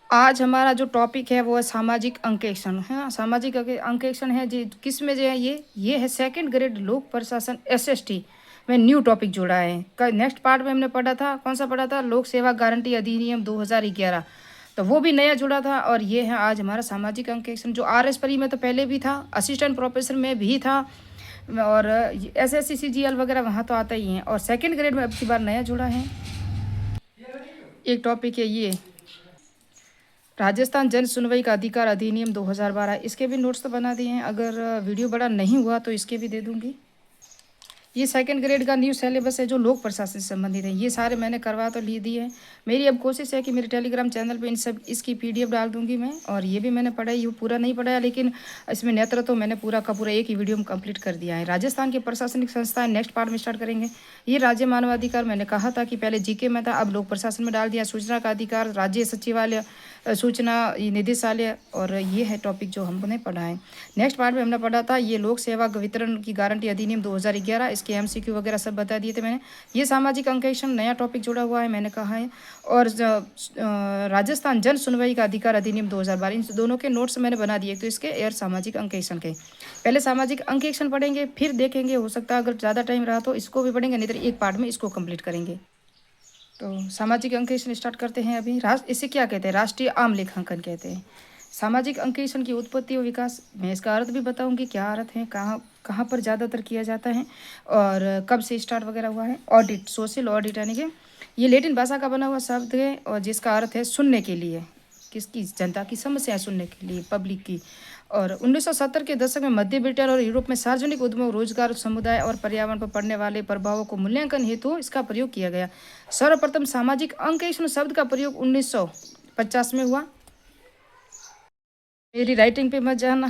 आज हमारा जो टॉपिक है वो है सामाजिक अंकेक्षण। हाँ, सामाजिक अंकेक्षण है जी, किस में जो है ये है सेकंड ग्रेड लोक प्रशासन एसएसटी में न्यू टॉपिक जोड़ा है। नेक्स्ट पार्ट में हमने पढ़ा था, कौन सा पढ़ा था, लोक सेवा गारंटी अधिनियम 2011। तो वो भी नया जुड़ा था और ये है आज हमारा सामाजिक अंकेक्षण, जो आर एस परी में तो पहले भी था, असिस्टेंट प्रोफेसर में भी था, और एस एस सी सी जी एल वगैरह वहाँ तो आता ही है, और सेकेंड ग्रेड में अब की बार नया जुड़ा है। एक टॉपिक है ये राजस्थान जन सुनवाई का अधिकार अधिनियम 2012। इसके भी नोट्स तो बना दिए हैं, अगर वीडियो बड़ा नहीं हुआ तो इसके भी दे दूंगी। ये सेकंड ग्रेड का न्यू सिलेबस है जो लोक प्रशासन से संबंधित है। ये सारे मैंने करवा तो ली दिए हैं। मेरी अब कोशिश है कि मेरे टेलीग्राम चैनल पे इन सब इसकी पीडीएफ डाल दूंगी मैं। और ये भी मैंने पढ़ा, ये पूरा नहीं पढ़ाया, लेकिन इसमें नेत्र तो मैंने पूरा का पूरा एक ही वीडियो में कंप्लीट कर दिया है। राजस्थान की प्रशासनिक संस्थाएं नेक्स्ट पार्ट में स्टार्ट करेंगे। ये राज्य मानवाधिकार मैंने कहा था कि पहले जीके में था, अब लोक प्रशासन में डाल दिया। सूचना का अधिकार, राज्य सचिवालय, सूचना निदेशालय, और ये है टॉपिक जो हमने पढ़ा है। नेक्स्ट पार्ट में हमने पढ़ा था ये लोक सेवा वितरण की गारंटी अधिनियम 2011। इसके एमसीक्यू वगैरह सब बता दिए थे मैंने। ये सामाजिक अंकेक्षण नया टॉपिक जुड़ा हुआ है, मैंने कहा है। और राजस्थान जन सुनवाई का अधिकार अधिनियम 2012, इन दोनों के नोट्स मैंने बना दिए। तो इसके एयर सामाजिक अंकेक्षण के पहले सामाजिक अंकेक्षण पढ़ेंगे, फिर देखेंगे, हो सकता है अगर ज़्यादा टाइम रहा तो इसको भी पढ़ेंगे, नहीं तो एक पार्ट में इसको कंप्लीट करेंगे। तो सामाजिक अंकेक्षण स्टार्ट करते हैं अभी। इसे क्या कहते हैं, राष्ट्रीय आम लेखांकन कहते हैं। सामाजिक अंकेक्षण की उत्पत्ति और विकास, मैं इसका अर्थ भी बताऊंगी, क्या अर्थ है, कहाँ कहाँ पर ज़्यादातर किया जाता है, और कब से स्टार्ट वगैरह हुआ है। ऑडिट, सोशल ऑडिट, यानी कि ये लेटिन भाषा का बना हुआ शब्द है और जिसका अर्थ है सुनने के लिए, किसकी, जनता की समस्याएं सुनने के लिए, पब्लिक की। और 1970 के दशक में मध्य ब्रिटेन और यूरोप में सार्वजनिक उद्यमों, रोजगार, समुदाय और पर्यावरण पर पड़ने वाले प्रभावों को मूल्यांकन हेतु इसका प्रयोग किया गया। सर्वप्रथम सामाजिक अंकेक्षण शब्द का प्रयोग 1950 में हुआ। मेरी राइटिंग पे मत जाना,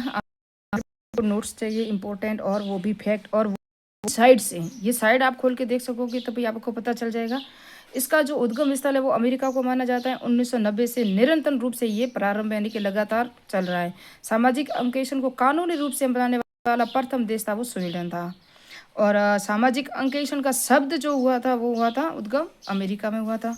आपको नोट्स चाहिए इंपॉर्टेंट, और वो भी फैक्ट, और वो साइड से, ये साइड आप खोल के देख सकोगे तभी आपको पता चल जाएगा। इसका जो उद्गम स्थल है वो अमेरिका को माना जाता है। 1990 से निरंतर रूप से ये प्रारंभ यानी कि लगातार चल रहा है। सामाजिक अंकेक्षण को कानूनी रूप से बनाने वाला प्रथम देश था वो स्वीडन था। और सामाजिक अंकेक्षण का शब्द जो हुआ था वो हुआ था उद्गम अमेरिका में हुआ था।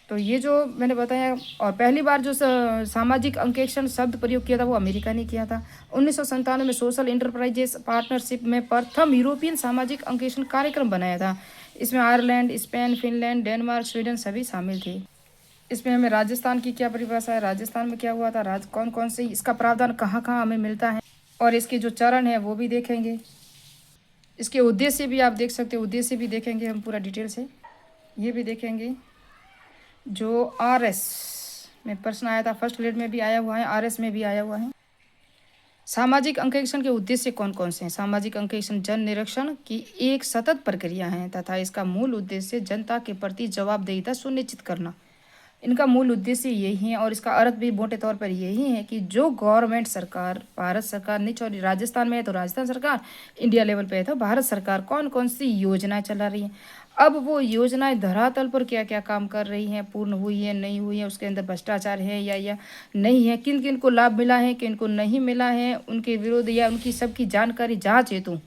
तो ये जो मैंने बताया, और पहली बार जो सामाजिक अंकेक्षण शब्द प्रयोग किया था वो अमेरिका ने किया था। 1997 में सोशल इंटरप्राइजेस पार्टनरशिप में प्रथम यूरोपियन सामाजिक अंकेक्षण कार्यक्रम बनाया था। इसमें Ireland, Spain, Finland, Denmark, Sweden सभी शामिल थे। इसमें हमें राजस्थान की क्या परिभाषा है, राजस्थान में क्या हुआ था, कौन कौन से इसका प्रावधान कहाँ कहाँ हमें मिलता है, और इसके जो चरण है वो भी देखेंगे। इसके उद्देश्य भी आप देख सकते हो, उद्देश्य भी देखेंगे हम पूरा डिटेल से, ये भी देखेंगे। जो आरएस में प्रश्न आया था, फर्स्ट ग्रेड में भी आया हुआ है, आरएस में भी आया हुआ है। सामाजिक अंकेक्षण के उद्देश्य कौन कौन से हैं। सामाजिक अंकेक्षण जन निरीक्षण की एक सतत प्रक्रिया है तथा इसका मूल उद्देश्य जनता के प्रति जवाबदेहिता सुनिश्चित करना। इनका मूल उद्देश्य यही है, और इसका अर्थ भी मोटे तौर पर यही है कि जो गवर्नमेंट सरकार, भारत सरकार नहीं, सॉरी राजस्थान में है तो राजस्थान सरकार, इंडिया लेवल पे है तो भारत सरकार कौन कौन सी योजनाएं चला रही है, अब वो योजनाएं धरातल पर क्या क्या काम कर रही हैं, पूर्ण हुई है नहीं हुई है, उसके अंदर भ्रष्टाचार है या नहीं है, किन किन को लाभ मिला है, किन को नहीं मिला है, उनके विरोध या उनकी सबकी जानकारी जाँच हेतु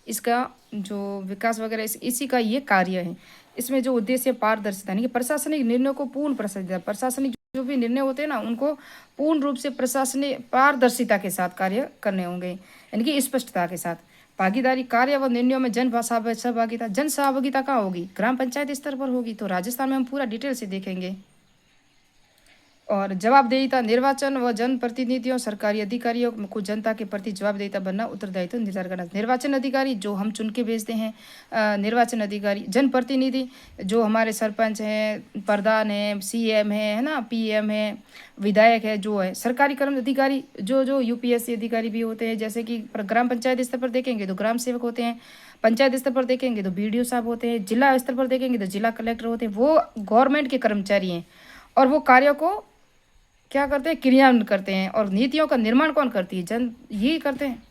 इसका जो विकास वगैरह इसी का ये कार्य है। इसमें जो उद्देश्य पारदर्शिता, यानी कि प्रशासनिक निर्णयों को पूर्ण प्रशासनिक जो भी निर्णय होते हैं ना उनको पूर्ण रूप से प्रशासनिक पारदर्शिता के साथ कार्य करने होंगे, यानी कि स्पष्टता के साथ। भागीदारी, कार्य व निर्णयों में सहभागिता, जन सहभागिता कहाँ होगी, ग्राम पंचायत स्तर पर होगी। तो राजस्थान में हम पूरा डिटेल से देखेंगे। और जवाबदेहिता, निर्वाचन व जनप्रतिनिधियों, सरकारी अधिकारियों को जनता के प्रति जवाबदेहिता बनना, उत्तरदायित्व निर्धारण करना। निर्वाचन अधिकारी जो हम चुन के भेजते हैं, निर्वाचन अधिकारी। जनप्रतिनिधि जो हमारे सरपंच हैं, प्रधान हैं, सीएम है ना, पीएम है, विधायक है, जो है। सरकारी कर्म अधिकारी जो जो यूपीएससी अधिकारी भी होते हैं, जैसे कि ग्राम पंचायत स्तर पर देखेंगे तो ग्राम सेवक होते हैं, पंचायत स्तर पर देखेंगे तो बीडीओ साहब होते हैं, जिला स्तर पर देखेंगे तो जिला कलेक्टर होते हैं। वो गवर्नमेंट के कर्मचारी हैं और वो कार्यों को क्या करते हैं, क्रियान्वयन करते हैं। और नीतियों का निर्माण कौन करती है, जन यही करते हैं।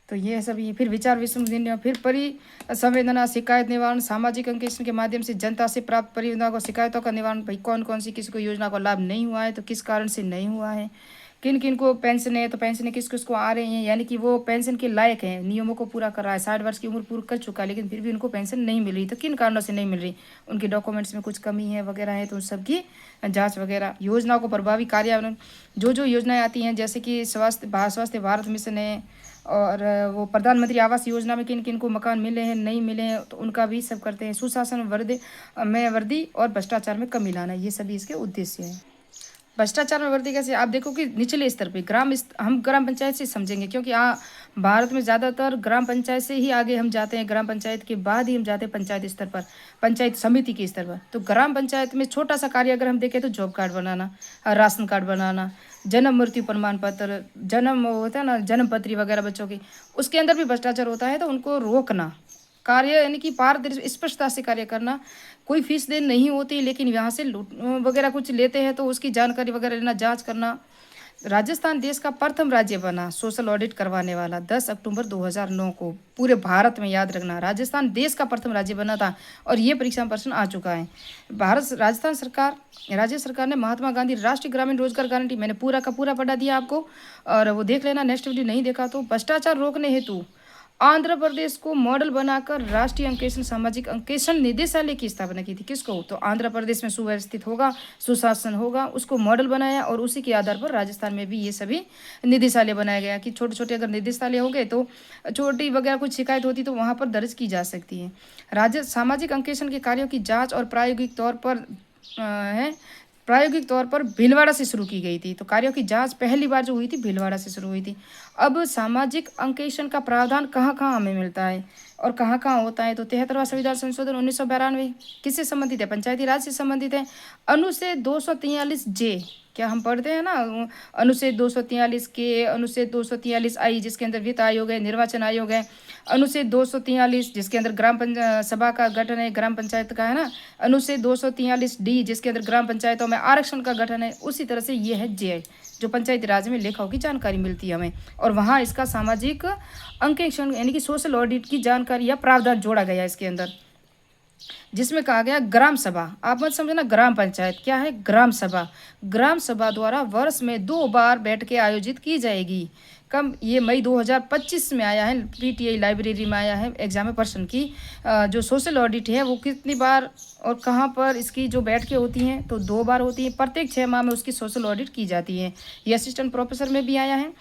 तो ये सब ये फिर विचार विश्लेषण, फिर परिसंवेदना, शिकायत निवारण। सामाजिक अंकेक्षण के माध्यम से जनता से प्राप्त परियोजना को शिकायतों का निवारण, भाई कौन कौन सी किसी को योजना का लाभ नहीं हुआ है तो किस कारण से नहीं हुआ है, किन किन को पेंशन है, तो पेंशन किस किस को आ रही हैं, यानी कि वो पेंशन के लायक हैं, नियमों को पूरा कर रहा है, 60 वर्ष की उम्र पूरी कर चुका है, लेकिन फिर भी उनको पेंशन नहीं मिल रही, तो किन कारणों से नहीं मिल रही, उनके डॉक्यूमेंट्स में कुछ कमी है वगैरह है, तो उन सबकी जांच वगैरह। योजनाओं को प्रभावी कार्यान्वयन, जो जो योजनाएं आती हैं, जैसे कि स्वास्थ्य भारत मिशन है, और वो प्रधानमंत्री आवास योजना में किन किन को मकान मिले हैं नहीं मिले हैं, तो उनका भी सब करते हैं। सुशासन वृद्धि और भ्रष्टाचार में कमी लाना, ये सभी इसके उद्देश्य हैं। भ्रष्टाचार में वृद्धि कैसे, आप देखो कि निचले स्तर पे हम ग्राम पंचायत से समझेंगे, क्योंकि भारत में ज़्यादातर ग्राम पंचायत से ही आगे हम जाते हैं, ग्राम पंचायत के बाद ही हम जाते हैं पंचायत स्तर पर, पंचायत समिति के स्तर पर। तो ग्राम पंचायत में छोटा सा कार्य अगर हम देखें तो जॉब कार्ड बनाना, राशन कार्ड बनाना, जन्म मृत्यु प्रमाण पत्र, जन्म होता है ना, जन्म पत्री वगैरह बच्चों की, उसके अंदर भी भ्रष्टाचार होता है, तो उनको रोकना, कार्य यानी कि पारदर्शी स्पष्टता से कार्य करना। कोई फीस देन नहीं होती, लेकिन यहाँ से लूट वगैरह कुछ लेते हैं, तो उसकी जानकारी वगैरह लेना, जांच करना। राजस्थान देश का प्रथम राज्य बना सोशल ऑडिट करवाने वाला 10 अक्टूबर 2009 को। पूरे भारत में याद रखना, राजस्थान देश का प्रथम राज्य बना था, और ये परीक्षा में प्रश्न आ चुका है। राज्य सरकार ने महात्मा गांधी राष्ट्रीय ग्रामीण रोजगार गारंटी, मैंने पूरा का पूरा पढ़ा दिया आपको, और वो देख लेना, नेक्स्ट वीडियो नहीं देखा तो। भ्रष्टाचार रोकने हेतु आंध्र प्रदेश को मॉडल बनाकर राष्ट्रीय अंकेक्षण सामाजिक अंकेक्षण निदेशालय की स्थापना की थी। किसको, तो आंध्र प्रदेश में सुव्यवस्थित होगा, सुशासन होगा, उसको मॉडल बनाया, और उसी के आधार पर राजस्थान में भी ये सभी निदेशालय बनाया गया कि छोटे छोटे अगर निदेशालय हो गए तो छोटी वगैरह कुछ शिकायत होती तो वहाँ पर दर्ज की जा सकती है। राज्य सामाजिक अंकेक्षण के कार्यों की जाँच और प्रायोगिक तौर पर भीलवाड़ा से शुरू की गई थी। तो कार्यों की जांच पहली बार जो हुई थी भीलवाड़ा से शुरू हुई थी। अब सामाजिक अंकेक्षण का प्रावधान कहाँ कहाँ हमें मिलता है और कहाँ कहाँ होता है, तो 73वां संविधान संशोधन 1992 किससे संबंधित है, पंचायती राज से संबंधित है। अनुच्छेद 243 जे, क्या हम पढ़ते हैं ना, अनुच्छेद 243 के, अनुच्छेद 243 आई जिसके अंदर वित्त आयोग है, निर्वाचन आयोग है, अनुच्छेद 243 जिसके अंदर सभा का गठन है, ग्राम पंचायत का है ना, अनुच्छेद 243 डी जिसके अंदर ग्राम पंचायतों में आरक्षण का गठन है। उसी तरह से ये है जे, जो पंचायती राज में लेखाओं की जानकारी मिलती है हमें, और वहाँ इसका सामाजिक अंकेक्षण यानी कि सोशल ऑडिट की जानकारी या प्रावधान जोड़ा गया इसके अंदर, जिसमें कहा गया ग्राम सभा, आप मत समझना ग्राम पंचायत, क्या है ग्राम सभा, ग्राम सभा द्वारा वर्ष में 2 बार बैठकें आयोजित की जाएगी। कम, ये मई 2025 में आया है, पीटीआई लाइब्रेरी में आया है, एग्जाम में प्रश्न की जो सोशल ऑडिट है वो कितनी बार और कहाँ पर इसकी जो बैठकें होती हैं, तो 2 बार होती हैं, प्रत्येक 6 माह में उसकी सोशल ऑडिट की जाती है। ये असिस्टेंट प्रोफेसर में भी आया है,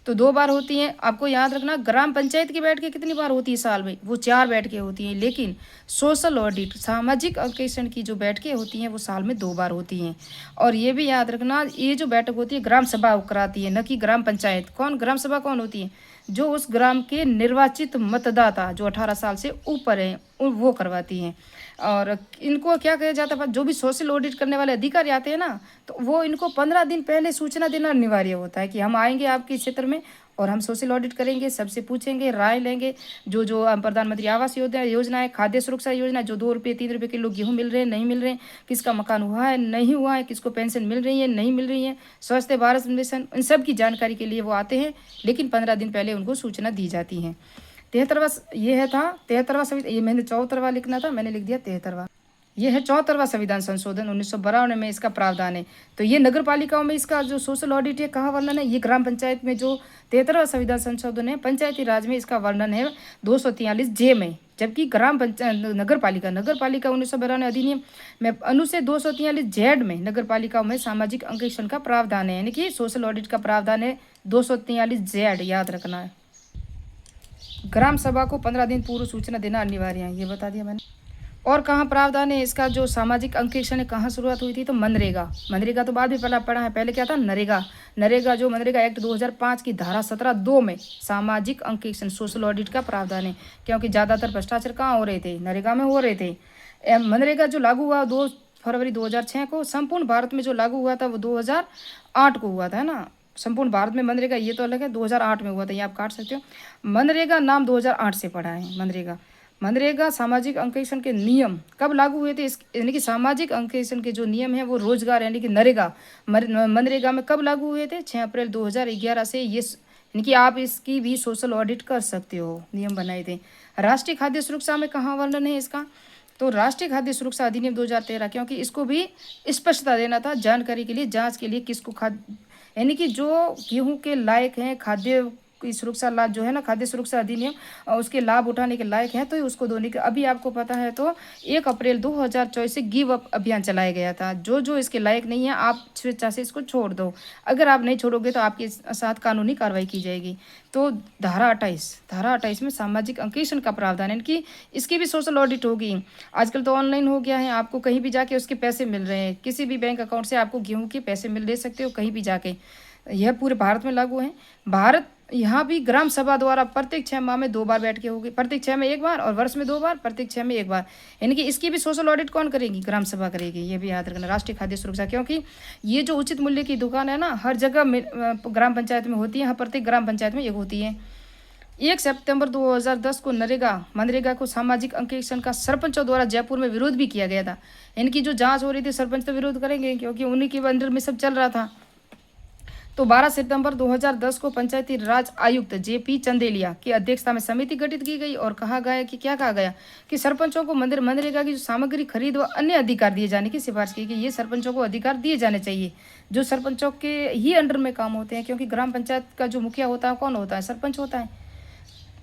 तो 2 बार होती हैं। आपको याद रखना, ग्राम पंचायत की बैठकें कितनी बार होती है साल में, वो 4 बैठकें होती हैं, लेकिन सोशल ऑडिट सामाजिक अंकेक्षण की जो बैठकें होती हैं वो साल में 2 बार होती हैं। और ये भी याद रखना, ये जो बैठक होती है ग्राम सभा कराती है, न कि ग्राम पंचायत। कौन ग्राम सभा कौन होती है, जो उस ग्राम के निर्वाचित मतदाता जो 18 साल से ऊपर हैं वो करवाती हैं। और इनको क्या कहा जाता है, जो भी सोशल ऑडिट करने वाले अधिकारी आते हैं ना, तो वो इनको 15 दिन पहले सूचना देना अनिवार्य होता है कि हम आएंगे आपके क्षेत्र में और हम सोशल ऑडिट करेंगे, सबसे पूछेंगे, राय लेंगे। जो जो प्रधानमंत्री आवास योजना है, खाद्य सुरक्षा योजना, जो 2 रुपये 3 रुपये किलो गेहूँ मिल रहे हैं नहीं मिल रहे हैं, किसका मकान हुआ है नहीं हुआ है, किसको पेंशन मिल रही है नहीं मिल रही है, स्वास्थ्य भारत मिशन, इन सब की जानकारी के लिए वो आते हैं, लेकिन 15 दिन पहले उनको सूचना दी जाती है। 73वां ये है था 73वां संविधान, ये मैंने 74वां लिखना था, मैंने लिख दिया 73वां। ये है 74वां संविधान संशोधन 1992 में इसका प्रावधान है। तो ये नगर पालिकाओं में इसका जो सोशल ऑडिट है कहाँ वर्णन है, ये ग्राम पंचायत में जो 73वां संविधान संशोधन है, पंचायती राज में इसका वर्णन है 243 जे में। जबकि नगर पालिका 1992 अधिनियम में अनुच्छेद 243 जेड में नगर पालिकाओं में सामाजिक अंकेक्षण का प्रावधान है, यानी कि सोशल ऑडिट का प्रावधान है 243 जेड, याद रखना है। ग्राम सभा को 15 दिन पूर्व सूचना देना अनिवार्य है, ये बता दिया मैंने। और कहाँ प्रावधान है इसका, जो सामाजिक अंकेक्षण है कहाँ शुरुआत हुई थी, तो मनरेगा तो बाद भी पढ़ा है, पहले क्या था नरेगा जो मनरेगा एक्ट 2005 की धारा 17(2) में सामाजिक अंकेक्षण सोशल ऑडिट का प्रावधान है, क्योंकि ज़्यादातर भ्रष्टाचार कहाँ हो रहे थे, नरेगा में हो रहे थे। मनरेगा जो लागू हुआ 2 फरवरी 2006 को, संपूर्ण भारत में जो लागू हुआ था वो 2008 को हुआ था, है ना। संपूर्ण भारत में मनरेगा ये तो अलग है, 2008 में हुआ था, ये आप काट सकते हो। मनरेगा नाम 2008 से पढ़ा है। मनरेगा सामाजिक अंकेक्षण के नियम कब लागू हुए थे, यानी कि सामाजिक अंकेक्षण के जो नियम है वो रोजगार यानी कि मनरेगा में कब लागू हुए थे, 6 अप्रैल 2011 से। ये यानी कि आप इसकी भी सोशल ऑडिट कर सकते हो, नियम बनाए थे। राष्ट्रीय खाद्य सुरक्षा में कहाँ वर्णन है इसका, तो राष्ट्रीय खाद्य सुरक्षा अधिनियम 2013, क्योंकि इसको भी स्पष्टता देना था जानकारी के लिए, जांच के लिए यानी कि जो गेहूँ के लायक हैं, खाद्य की सुरक्षा लाभ जो है ना, खाद्य सुरक्षा अधिनियम उसके लाभ उठाने के लायक हैं, तो ही उसको देने के। अभी आपको पता है तो 1 अप्रैल 2024 से गिव अप अभियान चलाया गया था। जो इसके लायक नहीं है, आप स्वेच्छा से इसको छोड़ दो। अगर आप नहीं छोड़ोगे तो आपके साथ कानूनी कार्रवाई की जाएगी। तो धारा 28 में सामाजिक अंकेक्षण का प्रावधान है कि इसकी भी सोशल ऑडिट होगी। आजकल तो ऑनलाइन हो गया है, आपको कहीं भी जाके उसके पैसे मिल रहे हैं। किसी भी बैंक अकाउंट से आपको गेहूँ के पैसे ले सकते हो कहीं भी जाके। यह पूरे भारत में लागू है। भारत यहाँ भी ग्राम सभा द्वारा प्रत्येक 6 माह में 2 बार बैठकें होगी, प्रत्येक 6 में 1 बार और वर्ष में 2 बार, प्रत्येक 6 में 1 बार। यानी कि इसकी भी सोशल ऑडिट कौन करेगी? ग्राम सभा करेगी। ये भी याद रखना, राष्ट्रीय खाद्य सुरक्षा। क्योंकि ये जो उचित मूल्य की दुकान है ना, हर जगह ग्राम पंचायत में होती है, हर प्रत्येक ग्राम पंचायत में एक होती है। 1 सितंबर 2010 को मनरेगा को सामाजिक अंकेक्षण का सरपंचों द्वारा जयपुर में विरोध भी किया गया था। इनकी जो जांच हो रही थी, सरपंच तो विरोध करेंगे क्योंकि उन्हीं के अंडर में सब चल रहा था। तो 12 सितंबर 2010 को पंचायती राज आयुक्त जेपी चंदेलिया की अध्यक्षता में समिति गठित की गई और कहा गया कि सरपंचों को मनरेगा की जो सामग्री खरीद व अन्य अधिकार दिए जाने की सिफारिश की गई। ये सरपंचों को अधिकार दिए जाने चाहिए जो सरपंचों के ही अंडर में काम होते हैं, क्योंकि ग्राम पंचायत का जो मुखिया होता है कौन होता है? सरपंच होता है।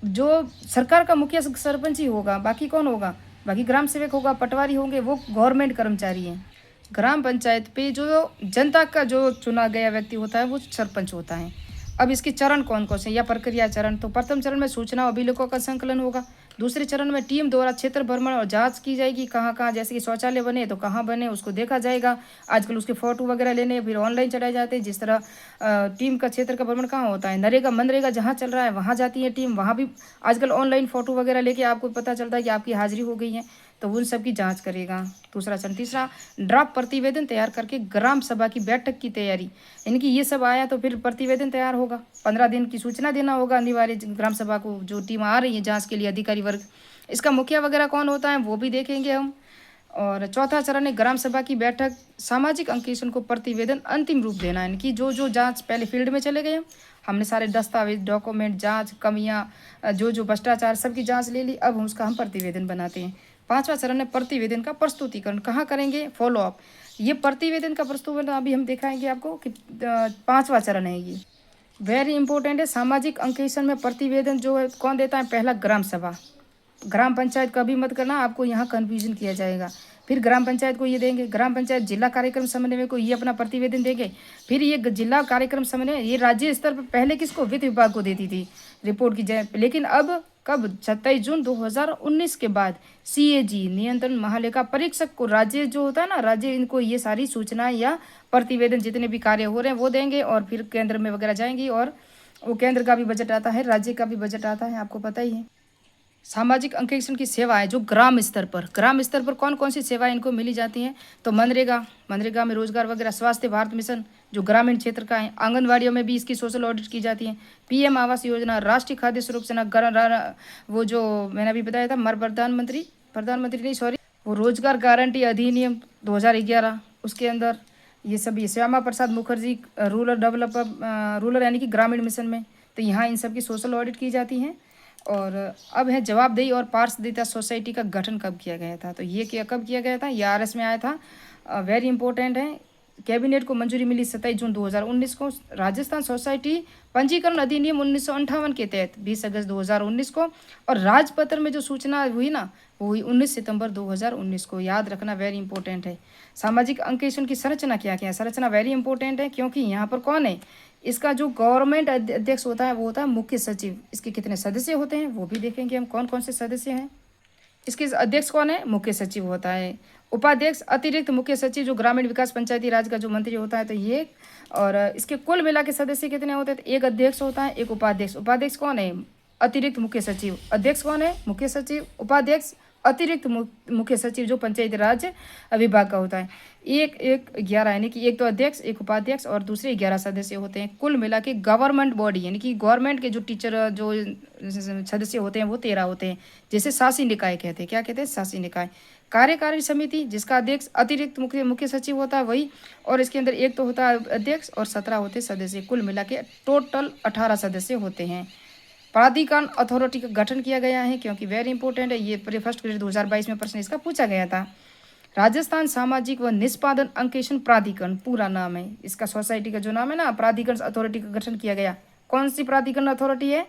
जो सरकार का मुखिया सरपंच ही होगा, बाकी कौन होगा? बाकी ग्राम सेवक होगा, पटवारी होंगे, वो गवर्नमेंट कर्मचारी हैं। ग्राम पंचायत पे जो जनता का जो चुना गया व्यक्ति होता है वो सरपंच होता है। अब इसके चरण कौन कौन से या प्रक्रिया चरण, तो प्रथम चरण में सूचना और अभिलेखों का संकलन होगा। दूसरे चरण में टीम द्वारा क्षेत्र भ्रमण और जांच की जाएगी, कहाँ कहाँ, जैसे कि शौचालय बने तो कहाँ बने उसको देखा जाएगा। आजकल उसके फोटो वगैरह लेने फिर ऑनलाइन चढ़ाए जाते हैं। जिस तरह टीम का क्षेत्र का भ्रमण कहाँ होता है, मनरेगा जहाँ चल रहा है वहाँ जाती है टीम, वहाँ भी आजकल ऑनलाइन फोटो वगैरह लेके आपको पता चलता है कि आपकी हाजिरी हो गई है, तो उन सब की जांच करेगा। दूसरा चरण। तीसरा, ड्राफ्ट प्रतिवेदन तैयार करके ग्राम सभा की बैठक की तैयारी, यानी कि ये सब आया तो फिर प्रतिवेदन तैयार होगा। 15 दिन की सूचना देना होगा अनिवार्य ग्राम सभा को, जो टीम आ रही है जांच के लिए, अधिकारी वर्ग। इसका मुखिया वगैरह कौन होता है वो भी देखेंगे हम। और चौथा चरण है ग्राम सभा की बैठक सामाजिक अंकेक्षण को प्रतिवेदन अंतिम रूप देना, यानी कि जो जांच पहले फील्ड में चले गए हमने सारे दस्तावेज, डॉक्यूमेंट, जांच, कमियां, जो भ्रष्टाचार सबकी जांच ले ली, अब उसका हम प्रतिवेदन बनाते हैं। पांचवा चरण है प्रतिवेदन का प्रस्तुतिकरण, कहाँ करेंगे? Follow up. ये प्रतिवेदन का प्रस्तुतिकरण अभी हम दिखाएंगे आपको कि 5वां चरण है ये, वेरी इंपॉर्टेंट है। सामाजिक अंकेक्षण में प्रतिवेदन जो है कौन देता है? पहला ग्राम सभा। ग्राम पंचायत कभी मत करना, आपको यहाँ कन्फ्यूजन किया जाएगा। फिर ग्राम पंचायत को ये देंगे, ग्राम पंचायत जिला कार्यक्रम समन्वय को ये अपना प्रतिवेदन देंगे। फिर ये जिला कार्यक्रम समन्वय ये राज्य स्तर पर पहले किसको? वित्त विभाग को देती थी रिपोर्ट की जाए, लेकिन अब कब? 27 जून 2019 के बाद सीएजी नियंत्रण महालेखा परीक्षक को राज्य जो होता है ना, राज्य इनको ये सारी सूचनाएं या प्रतिवेदन जितने भी कार्य हो रहे हैं वो देंगे और फिर केंद्र में वगैरह जाएंगी। और वो केंद्र का भी बजट आता है, राज्य का भी बजट आता है, आपको पता ही है। सामाजिक अंकेक्षण की सेवाएं जो ग्राम स्तर पर कौन कौन सी सेवाएं इनको मिली जाती हैं? तो मनरेगा में रोजगार वगैरह, स्वास्थ्य भारत मिशन जो ग्रामीण क्षेत्र का है, आंगनवाड़ियों में भी इसकी सोशल ऑडिट की जाती है। पीएम आवास योजना, राष्ट्रीय खाद्य सुरक्षा, वो जो मैंने अभी बताया था प्रधानमंत्री नहीं सॉरी, वो रोजगार गारंटी अधिनियम 2011, उसके अंदर ये सभी। श्यामा प्रसाद मुखर्जी रूरल यानी कि ग्रामीण मिशन में, तो यहाँ इन सब की सोशल ऑडिट की जाती हैं। और अब है जवाबदेही और पारदर्शिता सोसाइटी का गठन कब किया गया था? तो ये कब किया गया था? ये आरएस में आया था, वेरी इंपॉर्टेंट है। कैबिनेट को मंजूरी मिली 27 जून 2019 को। राजस्थान सोसाइटी पंजीकरण अधिनियम 1958 के तहत 20 अगस्त 2019 को। और राजपत्र में जो सूचना हुई ना, वो हुई 19 सितंबर 2019 को। याद रखना, वेरी इंपॉर्टेंट है। सामाजिक अंकेक्षण की संरचना क्या क्या है? संरचना वेरी इंपॉर्टेंट है, क्योंकि यहाँ पर कौन है? इसका जो गवर्नमेंट अध्यक्ष होता है वो होता है मुख्य सचिव। इसके कितने सदस्य होते हैं वो भी देखेंगे हम, कौन कौन से सदस्य हैं। इसके अध्यक्ष कौन है? मुख्य सचिव होता है। उपाध्यक्ष अतिरिक्त मुख्य सचिव जो ग्रामीण विकास पंचायती राज का जो मंत्री होता है, तो ये। और इसके कुल मिला के सदस्य कितने होते हैं? तो एक अध्यक्ष होता है, एक उपाध्यक्ष। उपाध्यक्ष कौन है? अतिरिक्त मुख्य सचिव। अध्यक्ष कौन है? मुख्य सचिव। उपाध्यक्ष अतिरिक्त मुख्य सचिव जो पंचायती राज विभाग का होता है। एक 11, यानी कि एक तो अध्यक्ष, एक उपाध्यक्ष और दूसरे 11 सदस्य होते हैं। कुल मिला के गवर्नमेंट बॉडी, यानी कि गवर्नमेंट के जो टीचर जो सदस्य होते हैं वो 13 होते हैं, जैसे शासी निकाय कहते हैं। क्या कहते हैं? शासी निकाय। कार्यकारी समिति जिसका अध्यक्ष अतिरिक्त मुख्य सचिव होता है वही, और इसके अंदर एक तो होता है अध्यक्ष और 17 होते सदस्य। कुल मिला के टोटल 18 सदस्य होते हैं। प्राधिकरण अथॉरिटी का गठन किया गया है, क्योंकि वेरी इंपॉर्टेंट है ये, 1 ग्रेड 2022 में प्रश्न इसका पूछा गया था। राजस्थान सामाजिक व निष्पादन अंकेक्षण प्राधिकरण पूरा नाम है इसका। सोसाइटी का जो नाम है ना, प्राधिकरण अथॉरिटी का गठन किया गया। कौन सी प्राधिकरण अथॉरिटी है?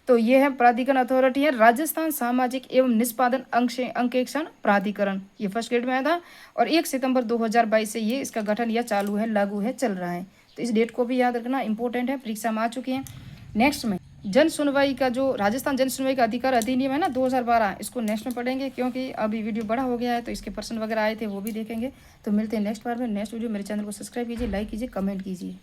तो ये है प्राधिकरण अथॉरिटी है राजस्थान सामाजिक एवं निष्पादन अंकेक्षण प्राधिकरण। ये फर्स्ट ग्रेड में आया था और 1 सितंबर 2022 से ये इसका गठन या चालू है, लागू है, चल रहा है। तो इस डेट को भी याद रखना, इंपॉर्टेंट है, परीक्षा में आ चुकी है। नेक्स्ट में जन सुनवाई का जो राजस्थान जन सुनवाई का अधिकार अधिनियम है ना 2012, इसको नेक्स्ट में पढ़ेंगे क्योंकि अभी वीडियो बड़ा हो गया है, तो इसके पर्सन वगैरह आए थे वो भी देखेंगे। तो मिलते हैं नेक्स्ट बार में, नेक्स्ट वीडियो। मेरे चैनल को सब्सक्राइब कीजिए, लाइक कीजिए, कमेंट कीजिए।